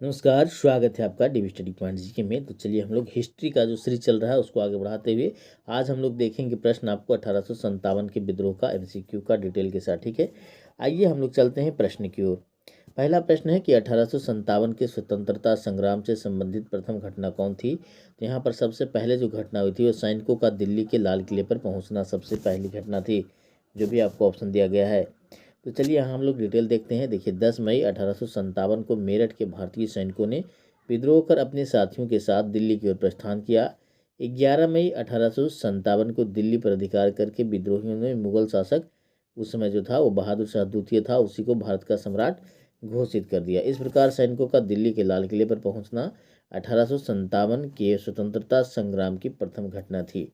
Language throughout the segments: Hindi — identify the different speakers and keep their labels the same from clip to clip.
Speaker 1: नमस्कार, स्वागत है आपका डीवी स्टडी पॉइंट जीके में। तो चलिए हम लोग हिस्ट्री का जो सीरीज चल रहा है उसको आगे बढ़ाते हुए आज हम लोग देखेंगे प्रश्न आपको 1857 के विद्रोह का एमसीक्यू का डिटेल के साथ। ठीक है, आइए हम लोग चलते हैं प्रश्न की ओर। पहला प्रश्न है कि 1857 के स्वतंत्रता संग्राम से संबंधित प्रथम घटना कौन थी। तो यहाँ पर सबसे पहले जो घटना हुई थी वो सैनिकों का दिल्ली के लाल किले पर पहुँचना सबसे पहली घटना थी, जो भी आपको ऑप्शन दिया गया है। तो चलिए यहाँ हम लोग डिटेल देखते हैं। देखिए 10 मई 1857 को मेरठ के भारतीय सैनिकों ने विद्रोह कर अपने साथियों के साथ दिल्ली की ओर प्रस्थान किया। 11 मई 1857 को दिल्ली पर अधिकार करके विद्रोहियों ने मुगल शासक उस समय जो था वो बहादुर शाह द्वितीय था, उसी को भारत का सम्राट घोषित कर दिया। इस प्रकार सैनिकों का दिल्ली के लाल किले पर पहुंचना 1857 के स्वतंत्रता संग्राम की प्रथम घटना थी।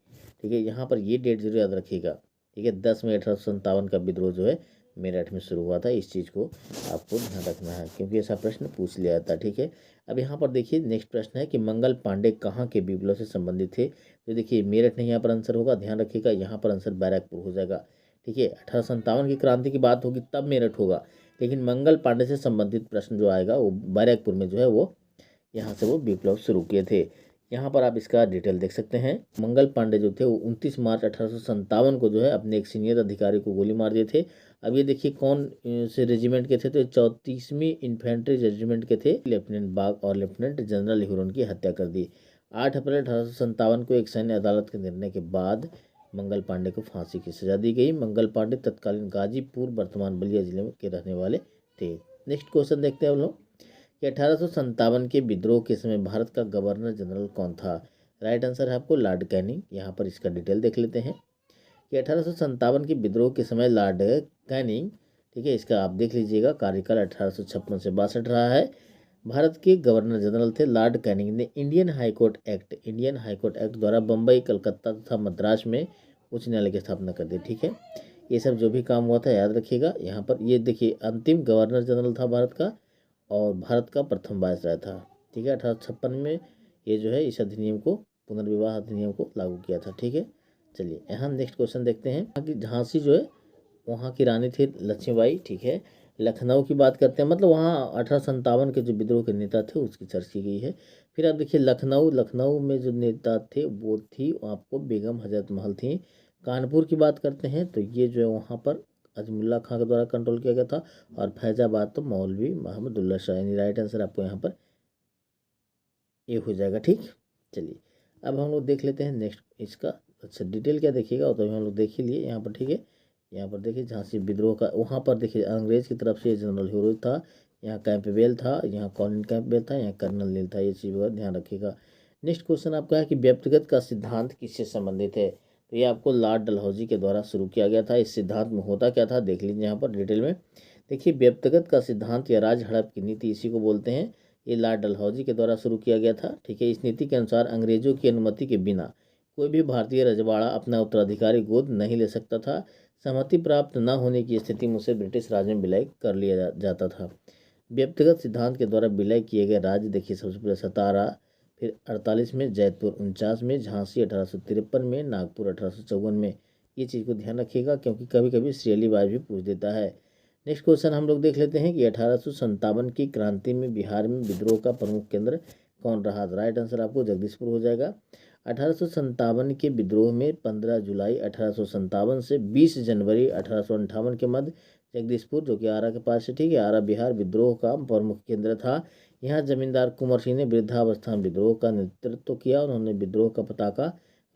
Speaker 1: ठीक है, यहाँ पर ये डेट जरूर याद रखिएगा। ठीक है, 10 मई 1857 का विद्रोह जो है मेरठ में शुरू हुआ था। इस चीज़ को आपको ध्यान रखना है क्योंकि ऐसा प्रश्न पूछ लिया जाता है। ठीक है, अब यहाँ पर देखिए नेक्स्ट प्रश्न है कि मंगल पांडे कहाँ के विप्लव से संबंधित थे। तो देखिए मेरठ नहीं यहाँ पर आंसर होगा, ध्यान रखिएगा, यहाँ पर आंसर बैरकपुर हो जाएगा। ठीक है, 1857 की क्रांति की बात होगी तब मेरठ होगा, लेकिन मंगल पांडे से संबंधित प्रश्न जो आएगा वो बैरकपुर में जो है वो यहाँ से वो विप्लव शुरू किए थे। यहाँ पर आप इसका डिटेल देख सकते हैं। मंगल पांडे जो थे वो 29 मार्च 1857 को जो है अपने एक सीनियर अधिकारी को गोली मार दिए थे। अब ये देखिए कौन से रेजिमेंट के थे, तो 34वीं इन्फेंट्री रेजिमेंट के थे। लेफ्टिनेंट बाग और लेफ्टिनेंट जनरल हिरोन की हत्या कर दी। 8 अप्रैल 1857 को एक सैन्य अदालत के निर्णय के बाद मंगल पांडे को फांसी की सजा दी गई। मंगल पांडे तत्कालीन गाजीपुर वर्तमान बलिया जिले के रहने वाले थे। नेक्स्ट क्वेश्चन देखते हैं हम लोग कि 1857 के विद्रोह के समय भारत का गवर्नर जनरल कौन था। राइट आंसर है आपको लॉर्ड कैनिंग। यहाँ पर इसका डिटेल देख लेते हैं कि 1857 के विद्रोह के समय लॉर्ड कैनिंग, ठीक है, इसका आप देख लीजिएगा, कार्यकाल 1856 से 62 रहा है। भारत के गवर्नर जनरल थे लॉर्ड कैनिंग ने इंडियन हाईकोर्ट एक्ट द्वारा बम्बई, कलकत्ता तथा मद्रास में उच्च न्यायालय की स्थापना कर दी। ठीक है, ये सब जो भी काम हुआ था याद रखिएगा। यहाँ पर ये देखिए अंतिम गवर्नर जनरल था भारत का और भारत का प्रथम वायसराय था। ठीक है, 1856 में ये जो है इस अधिनियम को, पुनर्विवाह अधिनियम को लागू किया था। ठीक है, चलिए यहाँ नेक्स्ट क्वेश्चन देखते हैं कि झांसी जो है वहाँ की रानी थी लक्ष्मीबाई। ठीक है, लखनऊ की बात करते हैं, मतलब वहाँ 1857 के जो विद्रोह के नेता थे उसकी चर्चा की गई है। फिर आप देखिए लखनऊ में जो नेता थे वो थी आपको बेगम हजरत महल थी। कानपुर की बात करते हैं तो ये जो है वहाँ पर अजमुल्ला खां के द्वारा कंट्रोल किया गया था। और फैजाबाद तो मौलवी मोहम्मदुल्ला शाह, यानी राइट आंसर आपको यहाँ पर ए हो जाएगा। ठीक, चलिए अब हम लोग देख लेते हैं नेक्स्ट इसका। अच्छा डिटेल क्या देखिएगा तो हम लोग देख ही लिए यहाँ पर। ठीक है, यहाँ पर देखिए झांसी विद्रोह का, वहाँ पर देखिए अंग्रेज की तरफ से जनरल हीरो था, यहाँ कैंपबेल था, यहाँ कॉलिन कैंपबेल था, यहाँ कर्नल नील था। ये चीज़ का ध्यान रखिएगा। नेक्स्ट क्वेश्चन आपका है कि व्यक्तिगत का सिद्धांत किससे संबंधित है। तो ये आपको लॉर्ड डलहौजी के द्वारा शुरू किया गया था। इस सिद्धांत में होता क्या था देख लीजिए यहाँ पर डिटेल में। देखिए व्यक्तिगत का सिद्धांत या राज हड़प की नीति, इसी को बोलते हैं। ये लॉर्ड डलहौजी के द्वारा शुरू किया गया था। ठीक है, इस नीति के अनुसार अंग्रेजों की अनुमति के बिना कोई भी भारतीय रजवाड़ा अपना उत्तराधिकारी गोद नहीं ले सकता था। सहमति प्राप्त न होने की स्थिति में उसे ब्रिटिश राज में विलय कर लिया जाता था। व्यक्तिगत सिद्धांत के द्वारा विलय किए गए राज्य देखिए सबसे पहले सतारा, फिर 48 में, जयपुर 49 में, झांसी 1853 में, नागपुर 1854 में। ये चीज़ को ध्यान रखिएगा क्योंकि कभी कभी श्रेणी वाइज भी पूछ देता है। नेक्स्ट क्वेश्चन हम लोग देख लेते हैं कि 1857 की क्रांति में बिहार में विद्रोह का प्रमुख केंद्र कौन रहा। राइट आंसर आपको जगदीशपुर हो जाएगा। 1857 के विद्रोह में 15 जुलाई 1857 से 20 जनवरी 1858 के मध्य जगदीशपुर, जो कि आरा के पास है, ठीक है, आरा बिहार, विद्रोह का प्रमुख केंद्र था। यहाँ जमींदार कुंवर सिंह ने वृद्धावस्था में विद्रोह का नेतृत्व किया। उन्होंने विद्रोह का पताका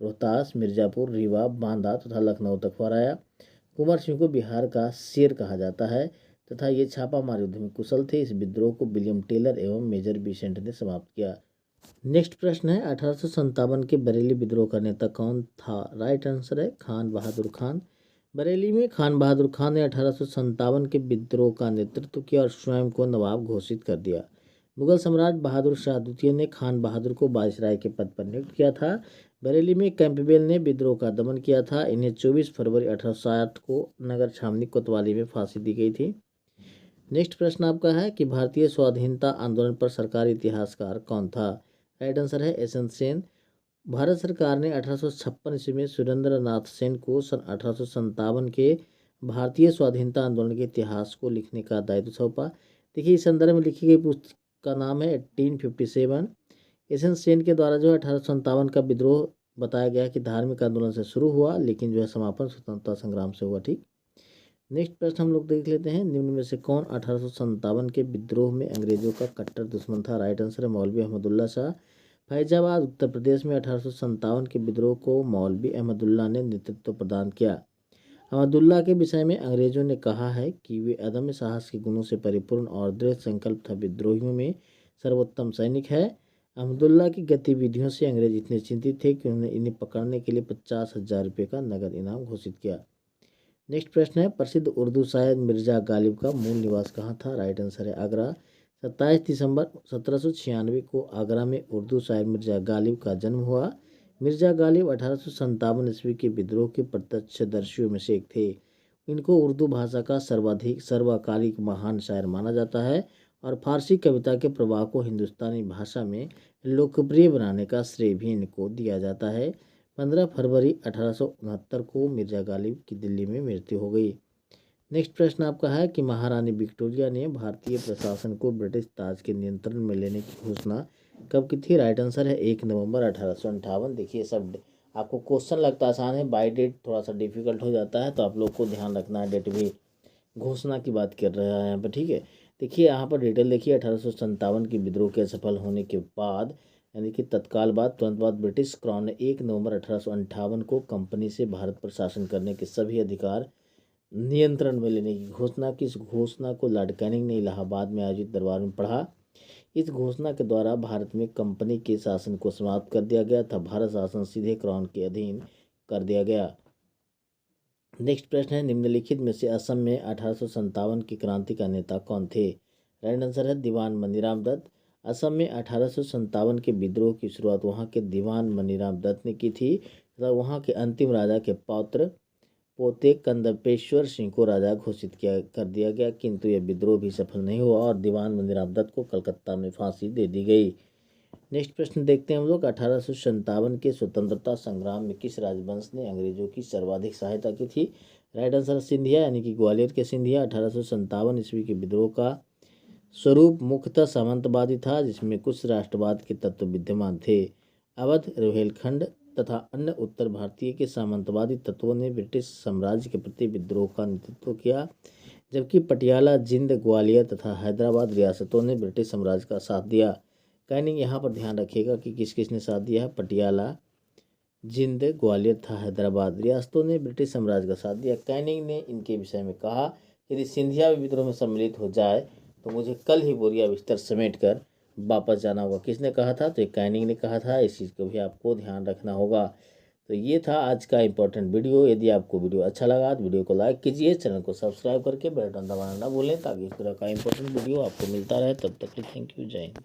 Speaker 1: रोहतास, मिर्जापुर, रीवा, बांदा तथा लखनऊ तक फहराया। कुंवर सिंह को बिहार का शेर कहा जाता है तथा ये छापामार युद्ध में कुशल थे। इस विद्रोह को विलियम टेलर एवं मेजर बिसेंट ने समाप्त किया। नेक्स्ट प्रश्न है 1857 के बरेली विद्रोह का नेता कौन था। राइट आंसर है खान बहादुर खान। बरेली में खान बहादुर खान ने 1857 के विद्रोह का नेतृत्व किया और स्वयं को नवाब घोषित कर दिया। मुगल सम्राट बहादुर शाह द्वितीय ने खान बहादुर को वायसराय के पद पर नियुक्त किया था। बरेली में कैंपबेल ने विद्रोह का दमन किया था। इन्हें 24 फरवरी 1860 को नगर छावनी कोतवाली में फांसी दी गई थी। नेक्स्ट प्रश्न आपका है कि भारतीय स्वाधीनता आंदोलन पर सरकारी इतिहासकार कौन था। राइट आंसर है एस.एन. सेन। भारत सरकार ने 1856 ईस्वी में सुरेंद्र नाथ सेन को सन 1857 के भारतीय स्वाधीनता आंदोलन के इतिहास को लिखने का दायित्व सौंपा। देखिए इस संदर्भ में लिखी गई उसका नाम है 1857। एशियन सेन के द्वारा जो है 1857 का विद्रोह बताया गया कि धार्मिक आंदोलन से शुरू हुआ, लेकिन जो है समापन स्वतंत्रता संग्राम से हुआ। ठीक, नेक्स्ट प्रश्न हम लोग देख लेते हैं, निम्न में से कौन 1857 के विद्रोह में अंग्रेजों का कट्टर दुश्मन था? राइट आंसर है मौलवी अहमदुल्ला शाह। फैजाबाद उत्तर प्रदेश में 1857 के विद्रोह को मौलवी अहमदुल्ला ने नेतृत्व प्रदान किया। अहमदुल्ला के विषय में अंग्रेजों ने कहा है कि वे अदम्य साहस के गुणों से परिपूर्ण और दृढ़ संकल्प तथा विद्रोहियों में सर्वोत्तम सैनिक है। अहमदुल्ला की गतिविधियों से अंग्रेज इतने चिंतित थे कि उन्होंने इन्हें पकड़ने के लिए 50,000 रुपये का नगद इनाम घोषित किया। नेक्स्ट प्रश्न है, प्रसिद्ध उर्दू शायर मिर्जा गालिब का मूल निवास कहाँ था? राइट आंसर है आगरा। 27 दिसंबर 1796 को आगरा में उर्दू शायर मिर्जा गालिब का जन्म हुआ। मिर्जा गालिब 1857 ईस्वी के विद्रोह के प्रत्यक्षदर्शियों में से एक थे। इनको उर्दू भाषा का सर्वकालिक महान शायर माना जाता है और फारसी कविता के प्रभाव को हिंदुस्तानी भाषा में लोकप्रिय बनाने का श्रेय भी इनको दिया जाता है। 15 फरवरी 1869 को मिर्जा गालिब की दिल्ली में मृत्यु हो गई। नेक्स्ट प्रश्न आपका है कि महारानी विक्टोरिया ने भारतीय प्रशासन को ब्रिटिश ताज के नियंत्रण में लेने की घोषणा कब की थी? राइट आंसर है 1 नवंबर 1858। देखिए सब आपको क्वेश्चन लगता आसान है, बाय डेट थोड़ा सा डिफिकल्ट हो जाता है, तो आप लोग को ध्यान रखना है, डेट भी घोषणा की बात कर रहा है यहाँ पर। ठीक है, देखिए यहाँ पर डिटेल देखिए, 1857 की विद्रोह के सफल होने के बाद यानी कि तत्काल बाद तुरंत बाद ब्रिटिश क्राउन ने 1 नवंबर 1858 को कंपनी से भारत पर शासन करने के सभी अधिकार नियंत्रण में लेने की घोषणा की। इस घोषणा को लॉर्ड कैनिंग ने इलाहाबाद में आयोजित दरबार में पढ़ा। इस घोषणा के द्वारा भारत में कंपनी के शासन को समाप्त कर दिया गया था। भारत शासन सीधे क्राउन के अधीन कर दिया गया। नेक्स्ट प्रश्न है, निम्नलिखित में से असम में 1857 की क्रांति का नेता कौन थे? राइट आंसर है दीवान मनीराम दत्त। असम में 1857 के विद्रोह की शुरुआत वहां के दीवान मनीराम दत्त ने की थी तथा वहां के अंतिम राजा के पोते कंदपेश्वर सिंह को राजा घोषित कर दिया गया, किंतु यह विद्रोह भी सफल नहीं हुआ और दीवान मनीराम दत्त को कलकत्ता में फांसी दे दी गई। नेक्स्ट प्रश्न देखते हैं हम लोग, 1857 के स्वतंत्रता संग्राम में किस राजवंश ने अंग्रेजों की सर्वाधिक सहायता की थी? राइट आंसर सिंधिया यानी कि ग्वालियर के सिंधिया। 1857 ईस्वी के विद्रोह का स्वरूप मुख्यतः सामंतवादी था, जिसमें कुछ राष्ट्रवाद के तत्व विद्यमान थे। अवध, रोहिलखंड तथा अन्य उत्तर भारतीय के सामंतवादी तत्वों ने ब्रिटिश साम्राज्य के प्रति विद्रोह का नेतृत्व किया, जबकि पटियाला, जिंद, ग्वालियर तथा हैदराबाद रियासतों ने ब्रिटिश साम्राज्य का साथ दिया। कैनिंग यहाँ पर ध्यान रखिएगा कि किस किस ने साथ दिया है। पटियाला, जिंद, ग्वालियर तथा हैदराबाद रियासतों ने ब्रिटिश साम्राज्य का साथ दिया। कैनिंग ने इनके विषय में कहा, यदि सिंधिया विद्रोह में सम्मिलित हो जाए तो मुझे कल ही बोरिया बिस्तर समेट कर वापस जाना होगा। किसने कहा था? तो कैनिंग ने कहा था। इस चीज़ को भी आपको ध्यान रखना होगा। तो ये था आज का इंपॉर्टेंट वीडियो। यदि आपको वीडियो अच्छा लगा तो वीडियो को लाइक कीजिए, चैनल को सब्सक्राइब करके बेल बटन दबाना ना भूलें, ताकि इस तरह का इंपॉर्टेंट वीडियो आपको मिलता रहे। तब तक के लिए थैंक यू, जय हिंद।